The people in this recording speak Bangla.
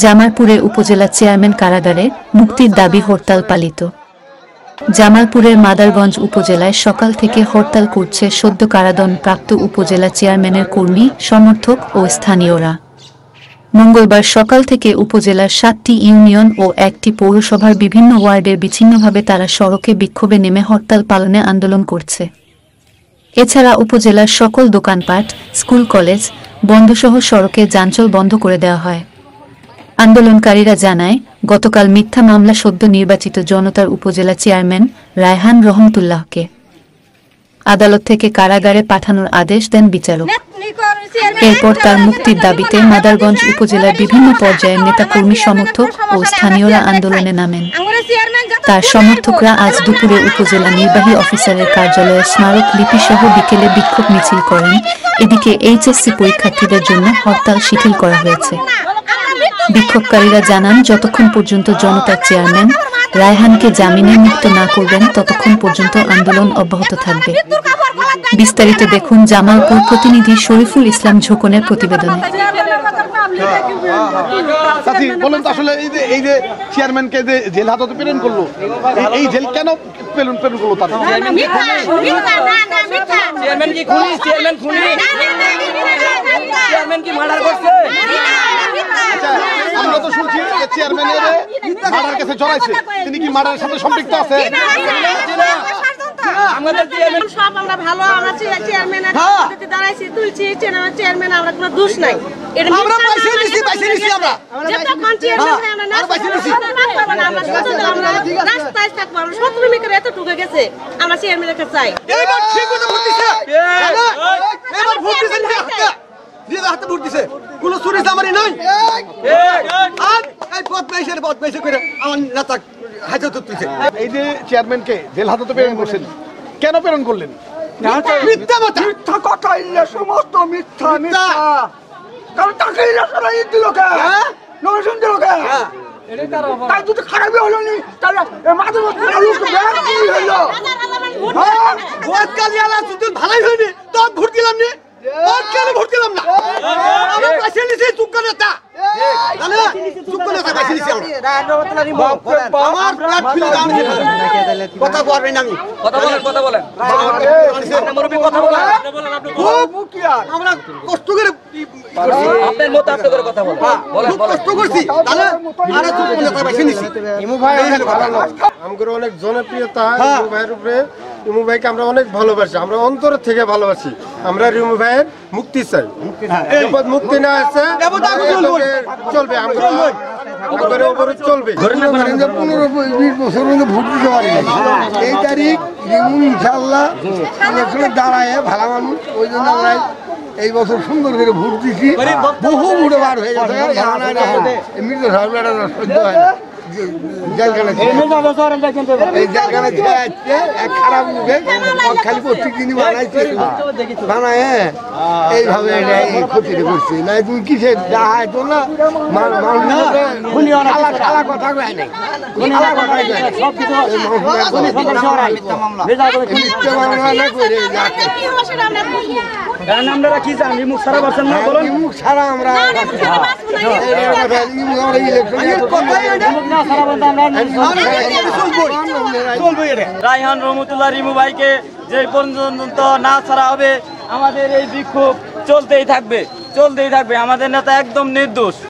জামালপুরে উপজেলা চেয়ারম্যান কারাগারে মুক্তির দাবি হরতাল পালিত। জামালপুরের মাদারগঞ্জ উপজেলায় সকাল থেকে হরতাল করছে সদ্য কারাদণ্ডপ্রাপ্ত উপজেলা চেয়ারম্যানের কর্মী, সমর্থক ও স্থানীয়রা। মঙ্গলবার সকাল থেকে উপজেলার ৭টি ইউনিয়ন ও একটি পৌরসভার বিভিন্ন ওয়ার্ডের বিচ্ছিন্নভাবে তারা সড়কে বিক্ষোভে নেমে হরতাল পালনে আন্দোলন করছে। এছাড়া উপজেলার সকল দোকানপাট, স্কুল, কলেজ বন্ধসহ সড়কে যানচল বন্ধ করে দেওয়া হয়। আন্দোলনকারীরা জানায়, গতকাল মিথ্যা মামলা সদ্য নির্বাচিত জনতার উপজেলা চেয়ারম্যান রায়হান রহমতুল্লাহকে আদালত থেকে কারাগারে পাঠানোর আদেশ দেন বিচারক। এরপর তার মুক্তির দাবিতে মাদারগঞ্জ উপজেলার বিভিন্ন পর্যায়ের নেতাকর্মী, সমর্থক ও স্থানীয়রা আন্দোলনে নামেন। তার সমর্থকরা আজ দুপুরে উপজেলা নির্বাহী অফিসারের কার্যালয়ে স্মারক লিপিসহ বিকেলে বিক্ষোভ মিছিল করেন। এদিকে এইচএসসি পরীক্ষার্থীদের জন্য হরতাল শিথিল করা হয়েছে। বিক্ষোভকারীরা জানান, যতক্ষণ পর্যন্ত জনতার চেয়ারম্যান রায়হানকে জামিনে মুক্ত না করবেন ততক্ষণ পর্যন্ত আন্দোলন অব্যাহত থাকবে। বিস্তারিত দেখুন জামালপুর প্রতিনিধি শরীফুল ইসলাম ঝোকনের প্রতিবেদনে। বলেন তো আসলে এই যে চেয়ারম্যানকে যে জেল হাজতে প্রেরণ করলো, এই জেল কেন প্রেরণ করলো? তাদের চেয়ারম্যান কি খুনি? চেয়ারম্যান কি মার্ডার করছে? আমরা তো শুনছি চেয়ারম্যানের মার্ডার কেসে জড়াইছে, তিনি কি মার্ডারের সাথে সম্পৃক্ত আছে? আমাদের চেয়ারম্যান সব আমরা ভালো, আমরা চেয়ারম্যানের পদ্ধতি দাঁড়াইছি, তুলছি চেয়ারম্যান, আমরা কোনো দোষ নাই। এটা আমরা পয়সা দিছি আমরা যতক্ষণ চেয়ারম্যান আমরা না পয়সা দিছি আমরা শুধু আমরা রাস্তায় থাকবো, আমরা 17 মিটার এত ঢুকে গেছে, আমরা চেয়ারম্যানের কাছে চাই। এবার ঠিক কথা বলতিছে, এবার ভোট দিছেন না দিয়ে হাতে ভোট দিছে, কোন চুরি জামারি নাই। আর এই বদমাইশে করে আমার নেতা হাজতে তুলছে। এই যে চেয়ারম্যানকে জেল হাজতে প্রেরণ করছেন, কেন প্রেরণ করলেন? মিথ্যা কথা, সমস্ত মিথ্যা। কারণ টাকা ইলেকশনে দিল কে? নমিনেশন দিল কে? তাই তো খারাপই হলো নি, তাহলে মাঝে মধ্যে হলো ভোট কাজে আলা তুই ভালোই হয়নি, তো ভোট দিলাম নি, ভোট দিলাম না, আমরা পয়সা নিছি চুপ করে তা চুপ করে তা পয়সা নিছি আমার প্লাট ফিলে দাম কথা বলবেন আমি কথা বলেন মুরব্বি কথা বলেন খুব কি আর আমরা কষ্ট করে আপনার মত আপনি করে কথা বলেন খুব কষ্ট করছি, তাহলে আরে চুপ করে তা পয়সা নিছি। ইমু ভাই আমগর অনেক জনপ্রিয়তা ইমু ভাইয়ের উপরে। ইমু ভাইকে আমরা অনেক ভালোবাসি, আমরা অন্তর থেকে ভালোবাসি। আমরা ইমু ভাইয়ের মুক্তি চাই। মুক্তি না আছে চলবে, আমাদের উপরে চলবে। 15-20 বছর ভোট দিতে পারি এই তারিখ ইনশাল্লাহ ইলেকশনে দাঁড়ায় ভালো মানুষ, ওই জন্য আমরা এই বছর সুন্দর করে ভোট দিচ্ছি। বহু ভোটে বার হয়ে গেছে, এমনিতে সহ্য হয় না। খারাপ মুখে খালি প্রত্যেক দিনই বানাইছে, বানায় এইভাবে ক্ষতি করছে না। তুমি কিসে তো না কথা কয় নাই, আপনারা কি জানি মুখ সারা বলছেন না, বলুন মুখ সারা আমরা রায়হান রহমতুল্লাহ রিমু ভাইকে যে পর্যন্ত না ছাড়া হবে আমাদের এই বিক্ষোভ চলতেই থাকবে। আমাদের নেতা একদম নির্দোষ।